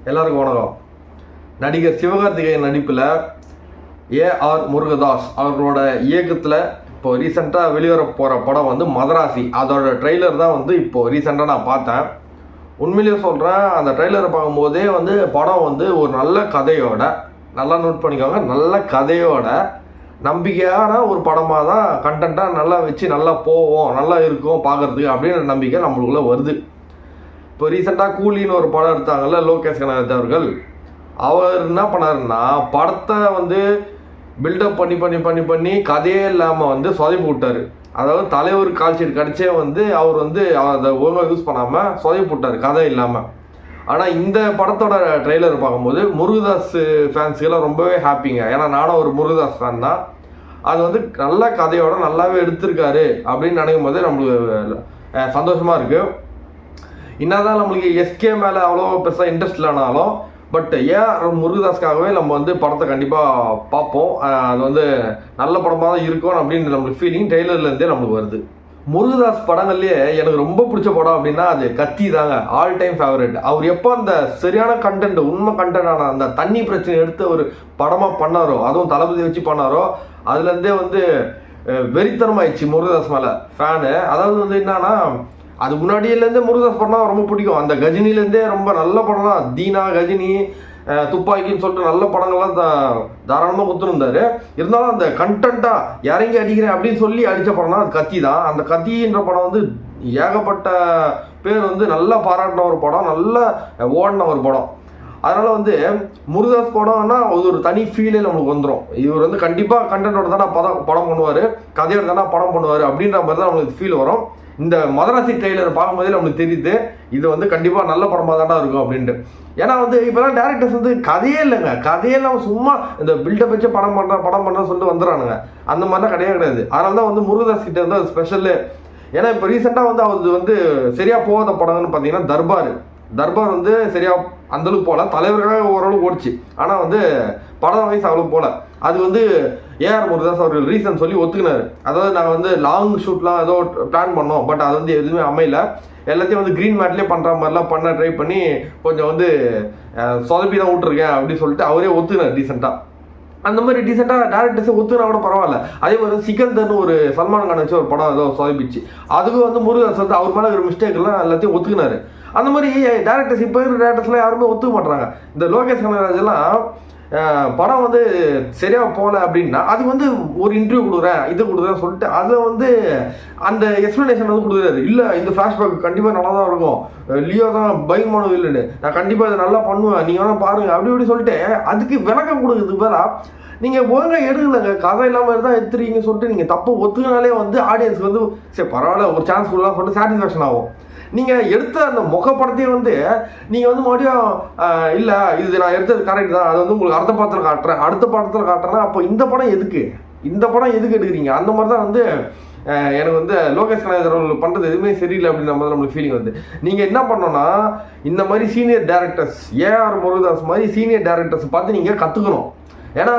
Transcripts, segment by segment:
எல்லாருக்கும் வணக்கம். நடிகர் சிவகார்த்திகேயன் நடிப்பில் ஏஆர் முருகதாஸ் அவர்களோட இயக்கத்தில் இப்போ ரீசெண்டாக வெளிவர போகிற படம் வந்து மதராசி. அதோட ட்ரெய்லர் தான் வந்து இப்போது ரீசெண்டாக நான் பார்த்தேன். உண்மையிலேயே சொல்கிறேன், அந்த ட்ரெய்லரை பார்க்கும்போதே வந்து படம் வந்து ஒரு நல்ல கதையோட, நல்லா நோட் பண்ணிக்கோங்க, நல்ல கதையோட நம்பிக்கையான ஒரு படமாக தான், கண்டென்ட்டாக நல்லா வச்சு நல்லா போவோம், நல்லா இருக்கும் பார்க்குறதுக்கு அப்படின்ற நம்பிக்கை நம்மளுக்குள்ளே வருது. இப்போ ரீசெண்டாக கூலின்னு ஒரு படம் எடுத்தாங்கல்ல லோகேஷ் கனகராஜ் அவர்கள். அவர் என்ன பண்ணாருன்னா, படத்தை வந்து பில்டப் பண்ணி பண்ணி பண்ணி பண்ணி கதையே இல்லாமல் வந்து சொதப்பி விட்டார். அதாவது தலைவர் கால்ஷீட் கிடச்சே வந்து அவர் வந்து அதை ஒழுங்காக யூஸ் பண்ணாமல் சொதப்பி விட்டார் கதை இல்லாமல். ஆனால் இந்த படத்தோட ட்ரெய்லர் பார்க்கும்போது முருகதாஸ் ஃபேன்ஸுக்கெல்லாம் ரொம்பவே ஹாப்பிங்க. ஏன்னா நானும் ஒரு முருகதாஸ் ஃபேன் தான். அது வந்து நல்ல கதையோட நல்லாவே எடுத்திருக்காரு அப்படின்னு நினைக்கும் போது நம்மளுக்கு சந்தோஷமாக இருக்குது. என்னதான் நம்மளுக்கு எஸ்கே மேலே அவ்வளோ பெருசாக இன்ட்ரெஸ்ட் இல்லைனாலும், பட் முருகதாஸ்க்காகவே நம்ம வந்து படத்தை கண்டிப்பாக பார்ப்போம். அது வந்து நல்ல படமாக தான் இருக்கும் அப்படின்னு நம்மளுக்கு ஃபீலிங் ட்ரெய்லர்லேருந்தே நம்மளுக்கு வருது. முருகதாஸ் படங்கள்லேயே எனக்கு ரொம்ப பிடிச்ச படம் அப்படின்னா அது கத்தி தாங்க, ஆல் டைம் ஃபேவரட். அவர் எப்போ அந்த சரியான கண்டென்ட், உண்மை கண்டென்டான அந்த தண்ணி பிரச்சனை எடுத்து ஒரு படமாக பண்ணாரோ, அதுவும் தளபதி வச்சு பண்ணாரோ, அதுலேருந்தே வந்து வெறித்தனமாயிடுச்சு முருகதாஸ் மேலே ஃபேனு. அதாவது வந்து என்னன்னா, அது முன்னாடியிலேருந்தே முருகதாஸ் படம்லாம் ரொம்ப பிடிக்கும். அந்த கஜினிலேருந்தே ரொம்ப நல்ல படம்லாம், தீனா, கஜினி, துப்பாக்கின்னு சொல்லிட்டு நல்ல படங்கள்லாம் தாராளமாக கொடுத்துருந்தாரு. இருந்தாலும் அந்த கண்டென்ட்டாக இறங்கி அடிக்கிறேன் அப்படின்னு சொல்லி அடித்த படம்னா அது கத்தி தான். அந்த கத்தின்ற படம் வந்து ஏகப்பட்ட பேர் வந்து நல்லா பாராட்டின ஒரு படம், நல்லா ஓடின ஒரு படம். அதனால் வந்து முருகதாஸ் படம்னா அது ஒரு தனி ஃபீலே நம்மளுக்கு வந்துடும். இவர் வந்து கண்டிப்பாக கண்டென்ட்டோட தானே படம் பண்ணுவார், கதையோட தானே படம் பண்ணுவார் அப்படின்ற மாதிரி தான் நம்மளுக்கு ஃபீல் வரும். இந்த மதராசி ட்ரெய்லர் பார்க்கும்போதே நம்மளுக்கு தெரியுது இது வந்து கண்டிப்பாக நல்ல படமாக தானே இருக்கும் அப்படின்ட்டு. ஏன்னா வந்து இப்போலாம் டேரக்டர்ஸ் வந்து கதையே இல்லைங்க, கதையெல்லாம் சும்மா இந்த பில்டப் வச்சு படம் பண்ணுறேன் சொல்லிட்டு வந்துடுறானுங்க. அந்த மாதிரிலாம் கிடையாது. அதனால தான் வந்து முருகதாஸ் கிட்ட வந்து அது ஸ்பெஷலு. ஏன்னா இப்போ ரீசெண்டாக வந்து அவர் வந்து சரியாக போகாத படம்னு பார்த்தீங்கன்னா தர்பார் வந்து சரியாக அந்தளவுக்கு போகல. தலைவர்களாக ஓரளவுக்கு ஓடிச்சு, ஆனால் வந்து படம் வயசு அவ்வளோ போகல. அது வந்து ஏஆர் முருகதாஸ் அவர்கள் ரீசன் சொல்லி ஒத்துக்கினார். அதாவது நாங்கள் வந்து லாங் ஷூட்லாம் ஏதோ பிளான் பண்ணோம், பட் அது வந்து எதுவுமே அமையல. எல்லாத்தையும் வந்து க்ரீன் மேட்லேயே பண்ணுற மாதிரிலாம் பண்ண ட்ரை பண்ணி கொஞ்சம் வந்து சொதப்பி தான் விட்டுருக்கேன் அப்படின்னு சொல்லிட்டு அவரே ஒத்துக்கினார் டீசெண்டாக. அந்த மாதிரி டீசெண்டாக டேரக்டர்ஸை ஒத்துக்கினா கூட பரவாயில்ல. அதே மாதிரி சிக்கந்தர்னு ஒரு சல்மான் கான் வச்சு ஒரு படம் ஏதோ சொதப்பிச்சு, அதுக்கு வந்து முருகதாஸ் வந்து அவர் மேலே ஒரு மிஸ்டேக்லாம் எல்லாத்தையும் ஒத்துக்கினாரு. அந்த மாதிரி டேரக்டர்ஸ் இப்போ இருக்கிற டேரக்டர்ஸ்லாம் யாருமே ஒத்துக்க மாட்டாங்க. இந்த லோகேஷ் கனகராஜ் எல்லாம் படம் வந்து சரியாக போகல அப்படின்னா அது வந்து ஒரு இன்டர்வியூ கொடுக்குறேன், இது கொடுக்குறேன்னு சொல்லிட்டு அதில் வந்து அந்த எக்ஸ்ப்ளனேஷன் வந்து கொடுக்குறாரு. இல்லை இந்த ஃப்ளாஷ்பேக் கண்டிப்பாக நல்லா தான் இருக்கும், லியோ தான் பயங்கரமான இல்லைன்னு, நான் கண்டிப்பாக இதை நல்லா பண்ணுவேன், நீங்கள் வேணால் பாருங்கள் அப்படி இப்படி சொல்லிட்டு அதுக்கு விளக்கம் கொடுக்குறதுக்கு பதிலாக நீங்கள் ஒழுங்காக எடுக்கலைங்க, கதை இல்லாமல் தான் எடுத்துறீங்கன்னு சொல்லிட்டு நீங்கள் தப்பு ஒத்துக்கினாலே வந்து ஆடியன்ஸ்க்கு வந்து சரி பரவாயில்ல ஒரு சான்ஸ் கொடுக்கலாம் சொல்லிட்டு சாட்டிஸ்ஃபேக்ஷன் ஆகும். நீங்கள் எடுத்த அந்த முகப்படத்தையும் வந்து நீங்கள் வந்து மறுபடியும் இல்லை இது நான் எடுத்தது கரெக்ட் தான், அது வந்து உங்களுக்கு அடுத்த படத்தில் காட்டுறேன்னா அப்போ இந்த படம் எதுக்கு எடுக்கிறீங்க? அந்த மாதிரி தான் வந்து எனக்கு வந்து லோகேஷ் கனகராஜ் அவர்கள் பண்ணுறது எதுவுமே சரியில்லை அப்படின்ற மாதிரி நம்மளுக்கு ஃபீலிங் வந்து. நீங்கள் என்ன பண்ணோன்னா, இந்த மாதிரி சீனியர் டேரக்டர்ஸ், ஏஆர் முருகதாஸ் மாதிரி சீனியர் டேரக்டர்ஸ் பார்த்து நீங்கள் கற்றுக்கணும். ஏன்னா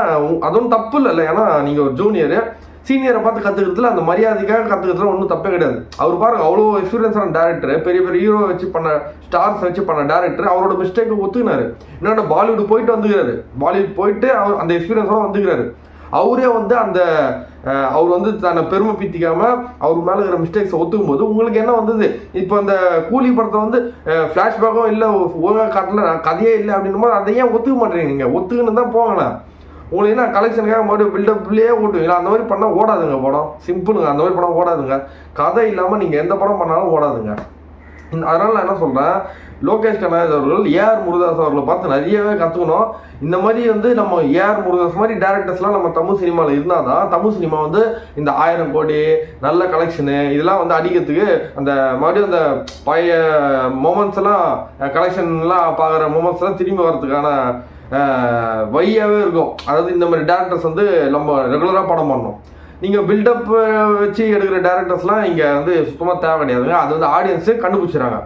அதுவும் தப்பு இல்லை, ஏன்னா நீங்கள் ஒரு ஜூனியரு சீனியரை பார்த்து கற்றுக்கிறதுல அந்த மரியாதைக்காக கற்றுக்கிறதுல ஒன்றும் தப்பே கிடையாது. அவர் பாருங்க, அவ்வளோ எக்ஸ்பீரியன்ஸான டேரக்டர், பெரிய பெரிய ஹீரோ வச்சு பண்ண, ஸ்டார்ஸ் வச்சு பண்ண டேரக்டர் அவரோட மிஸ்டேக்கை ஒத்துக்கினாரு. என்னோட பாலிவுட் போயிட்டு வந்துக்கிறாரு, பாலிவுட் போயிட்டு அவர் அந்த எக்ஸ்பீரியன்ஸோட வந்துக்கிறாரு. அவரே வந்து அந்த அவர் வந்து தன்னை பெருமை பீத்திக்காமல் அவர் மேலே இருக்கிற மிஸ்டேக்ஸை ஒத்துக்கும் போது உங்களுக்கு என்ன வந்தது? இப்போ அந்த கூலி படத்தை வந்து ஃப்ளாஷ்பேக்கும் இல்லை, ஒழுங்காக காட்டல, கதையே இல்லை அப்படின்னும் போது அதை ஏன் ஒத்துக்க மாட்டேறீங்க? நீங்கள் ஒத்துக்குன்னு தான் போங்களேன். உங்களுக்கு என்ன கலெக்ஷனுக்காக மறுபடியும் பில்டப்லேயே ஓட்டுவீங்களா? அந்த மாதிரி பண்ணால் ஓடாதுங்க படம், சிம்பிளுங்க. அந்த மாதிரி படம் ஓடாதுங்க, கதை இல்லாமல் நீங்கள் எந்த படம் பண்ணாலும் ஓடாதுங்க. அதனால் நான் என்ன சொல்கிறேன், லோகேஷ் கனகராஜ் அவர்கள் ஏஆர் முருகதாஸ் அவர்களை பார்த்து நிறையவே கற்றுக்கணும். இந்த மாதிரி வந்து நம்ம ஏஆர் முருகதாஸ் மாதிரி டேரக்டர்ஸ்லாம் நம்ம தமிழ் சினிமாவில் இருந்தால் தான் தமிழ் சினிமா வந்து இந்த 1000 கோடி நல்ல கலெக்ஷனு இதெல்லாம் வந்து அடிக்கிறதுக்கு அந்த மறுபடியும் அந்த பழைய மொமெண்ட்ஸ் எல்லாம், கலெக்ஷன்லாம் பார்க்குற மொமெண்ட்ஸ் எல்லாம் திரும்பி வர்றதுக்கான வையாகவே இருக்கும். அதாவது இந்த மாதிரி டேரக்டர்ஸ் வந்து நம்ம ரெகுலராக படம் பண்ணணும். நீங்கள் பில்டப் வச்சு எடுக்கிற டேரக்டர்ஸ்லாம் இங்கே வந்து சுத்தமாக தேவை கிடையாதுங்க. அது வந்து ஆடியன்ஸே கண்டுபிடிச்சிடறாங்க.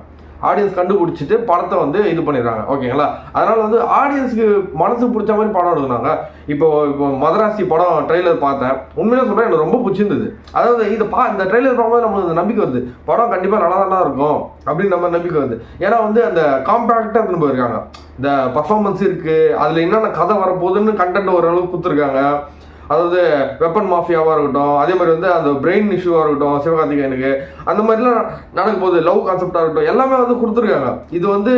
ஆடியன்ஸ் கண்டுபிடிச்சிட்டு படத்தை வந்து இது பண்ணிடுறாங்க. ஓகேங்களா? அதனால வந்து ஆடியன்ஸுக்கு மனசுக்கு பிடிச்ச மாதிரி படம் எடுக்கிறாங்க. இப்போ மதராசி படம் ட்ரெய்லர் பார்த்தேன். உண்மையிலே சொல்கிறேன், எனக்கு ரொம்ப பிடிச்சிருந்தது. அதாவது இந்த ட்ரெய்லர் பார்க்கும்போது நம்மளுக்கு நம்பிக்கை வருது, படம் கண்டிப்பாக நல்லா தானே இருக்கும் அப்படின்னு நம்ம நம்பிக்கை வருது. ஏன்னா வந்து அந்த காம்பேக்டாக எடுத்துன்னு போயிருக்காங்க. இந்த பர்ஃபார்மன்ஸ் இருக்குது, அதில் என்னென்ன கதை வரப்போகுதுன்னு கண்டென்ட் ஓரளவுக்கு கொடுத்துருக்காங்க. அதாவது வெப்பன் மாஃபியாவாக இருக்கட்டும், அதே மாதிரி வந்து அந்த பிரெயின் இஷ்யூவாக இருக்கட்டும், சிவகார்த்திகேயனுக்கு அந்த மாதிரிலாம் நடக்க போகுது, லவ் கான்செப்டாக இருக்கட்டும், எல்லாமே வந்து கொடுத்துருக்காங்க. இது வந்து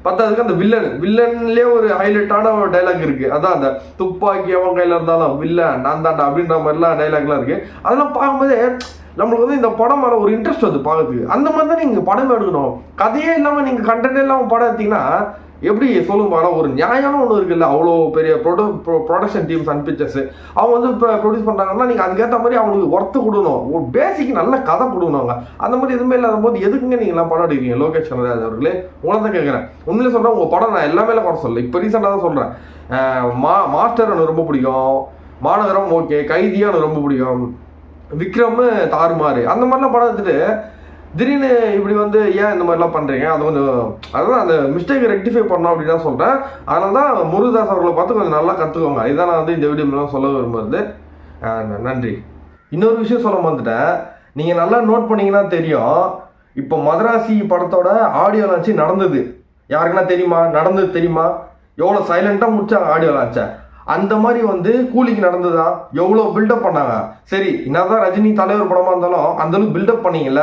பத்தாவதுக்கு அந்த வில்லன்லேயே ஒரு ஹைலைட்டான ஒரு டைலாக் இருக்குது. அதான் அந்த துப்பாக்கி அவன் கையில் இருந்தாலும் வில்லன் நான் தாண்டா அப்படின்ற மாதிரிலாம் டைலாக்லாம் இருக்குது. அதெல்லாம் பார்க்கும்போதே நம்மளுக்கு வந்து இந்த படம் மேலே ஒரு இன்ட்ரெஸ்ட் வருது பார்க்கறதுக்கு. அந்த மாதிரி தான் நீங்கள் படம் எடுக்கணும். கதையே இல்லாமல் நீங்கள் கண்டென்ட்டே இல்லாமல் படம் எடுத்தீங்கன்னா எப்படி சொல்லுங்க பாருங்க. ஒரு நியாயமான ஒன்று இருக்குல்ல, அவ்வளோ பெரிய ப்ரொடக்ஷன் டீம்ஸ் அண்ட் பிக்சர்ஸ் அவங்க வந்து இப்போ ப்ரொடியூஸ் பண்ணுறாங்கன்னா நீங்கள் அதுக்கேற்ற மாதிரி அவங்களுக்கு ஒர்த்து கொடுக்கணும், ஒரு பேசிக் நல்ல கதை கொடுக்கணுங்க. அந்த மாதிரி எதுவுமே இல்லாத போது எதுக்குங்க நீங்களாம் படம் எடுக்கிறீங்க? லோகேஷ் கனகராஜ் அவர்களே, உங்களை தான் கேட்குறேன். உண்மையிலே சொல்கிறேன், உங்கள் படம் நான் எல்லாமே குறை சொல்லலை, இப்போ ரீசெண்டாக தான் சொல்கிறேன். மாஸ்டர் எனக்கு ரொம்ப பிடிக்கும், மாநகரம் ஓகே, கைதியாக எனக்கு ரொம்ப பிடிக்கும், விக்ரம் தாறுமாறு, அந்த மாதிரிலாம் படம் எடுத்துட்டு திடீர்னு இப்படி வந்து ஏன் இந்த மாதிரிலாம் பண்ணுறீங்க? அது கொஞ்சம் அதுதான் அந்த மிஸ்டேக்கை ரெக்டிஃபை பண்ணோம் அப்படின்னு தான் சொல்கிறேன். அதனால தான் முருகதாஸ் அவர்களை பார்த்து கொஞ்சம் நல்லா கற்றுக்கோங்க. இதுதான் நான் வந்து இந்த வீடியோலாம் சொல்ல விரும்புறது. நன்றி. இன்னொரு விஷயம் சொல்ல வந்துட்டேன், நீங்கள் நல்லா நோட் பண்ணிங்கன்னா தெரியும். இப்போ மதராசி படத்தோட ஆடியோ லான்ச்சு நடந்தது, யாருக்குன்னா தெரியுமா? நடந்தது தெரியுமா? எவ்வளோ சைலண்ட்டாக முடிச்சாங்க ஆடியோ லான்ச்சை. அந்த மாதிரி வந்து கூலிக்கு நடந்ததா? எவ்வளோ பில்டப் பண்ணாங்க. சரி, என்னதான் ரஜினி தலைவர் படமாக இருந்தாலும் அந்தளவுக்கு பில்டப் பண்ணீங்கல்ல,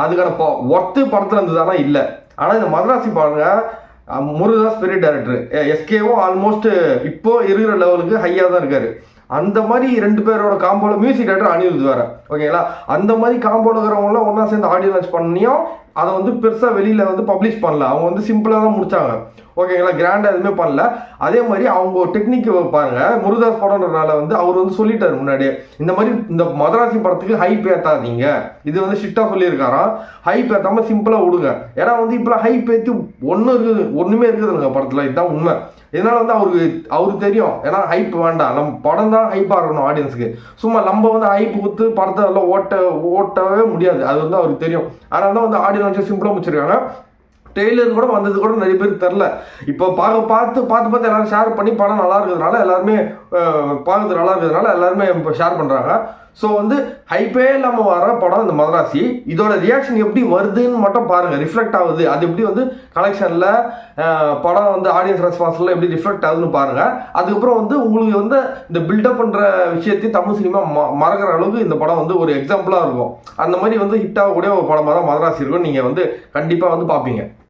அதுக்கான ஒர்த்து படத்தில் இருந்ததுதானா? இல்லை. ஆனால் இந்த மதராசி பாருங்க, முருகதாஸ் பெரிய டைரக்டர், எஸ்கேவும் ஆல்மோஸ்ட் இப்போ இருக்கிற லெவலுக்கு ஹையாக தான் இருக்காரு. அந்த மாதிரி 2 பேரோட காம்போல மியூசிக் டைரக்டர் அனிருத் வேற. ஓகேங்களா? அந்த மாதிரி காம்போல இருக்கிறவங்களாம் ஒன்றா சேர்ந்து ஆடியோ லான்ச் பண்ணியும் அதை வந்து பெருசாக வெளியில் வந்து பப்ளிஷ் பண்ணல. அவங்க வந்து சிம்பிளாக தான் முடிச்சாங்க. ஓகேங்களா? கிராண்டாக எதுவுமே பண்ணல. அதே மாதிரி அவங்க டெக்னிக் பாருங்க, முருகதாஸ் படம்ன்றனால வந்து அவர் வந்து சொல்லிட்டாரு முன்னாடியே, இந்த மாதிரி இந்த மதராசி படத்துக்கு ஹைப் ஏற்றாதீங்க, இது வந்து ஸ்ட்ரிக்டாக சொல்லியிருக்காராம். ஹைப் ஏற்றாமல் சிம்பிளாக விடுங்க. ஏன்னா வந்து இப்போலாம் ஹைப் ஏற்றி ஒன்றுமே இருக்குதுங்க படத்தில், இதுதான் உண்மை. இதனால வந்து அவருக்கு தெரியும், ஏன்னா ஹைப் வேண்டாம், நம்ம படம் தான் ஹைப்பாக இருக்கணும் ஆடியன்ஸுக்கு. சும்மா நம்ம வந்து ஹைப் கொடுத்து படத்தை எல்லாம் ஓட்டவே முடியாது, அது வந்து அவருக்கு தெரியும். அதனால தான் வந்து ஆடியோ லான்ச் சிம்பிளாக முடிச்சிருக்காங்க. ட்ரெய்லர் கூட வந்தது கூட நிறைய பேருக்கு தெரில. இப்போ பார்த்து எல்லாரும் ஷேர் பண்ணி படம் நல்லா இருக்கிறதுனால எல்லாருமே பார்க்கறது நல்லா இருக்கிறதுனால எல்லாருமே இப்போ ஷேர் பண்ணுறாங்க. ஸோ வந்து ஹைப்பே இல்லாமல் வர படம் இந்த மதராசி. இதோட ரியாக்ஷன் எப்படி வருதுன்னு மட்டும் பாருங்கள், ரிஃப்ளெக்ட் ஆகுது. அது எப்படி வந்து கலெக்ஷனில் படம் வந்து ஆடியன்ஸ் ரெஸ்பான்ஸில் எப்படி ரிஃப்ளெக்ட் ஆகுதுன்னு பாருங்கள். அதுக்கப்புறம் வந்து உங்களுக்கு வந்து இந்த பில்டப் பண்ணுற விஷயத்தையும் தமிழ் சினிமா மறக்கிற அளவுக்கு இந்த படம் வந்து ஒரு எக்ஸாம்பிளாக இருக்கும். அந்த மாதிரி வந்து ஹிட் ஆகக்கூடிய ஒரு படமாக தான் மதராசி இருக்கும். நீங்கள் வந்து கண்டிப்பாக வந்து பார்ப்பீங்க.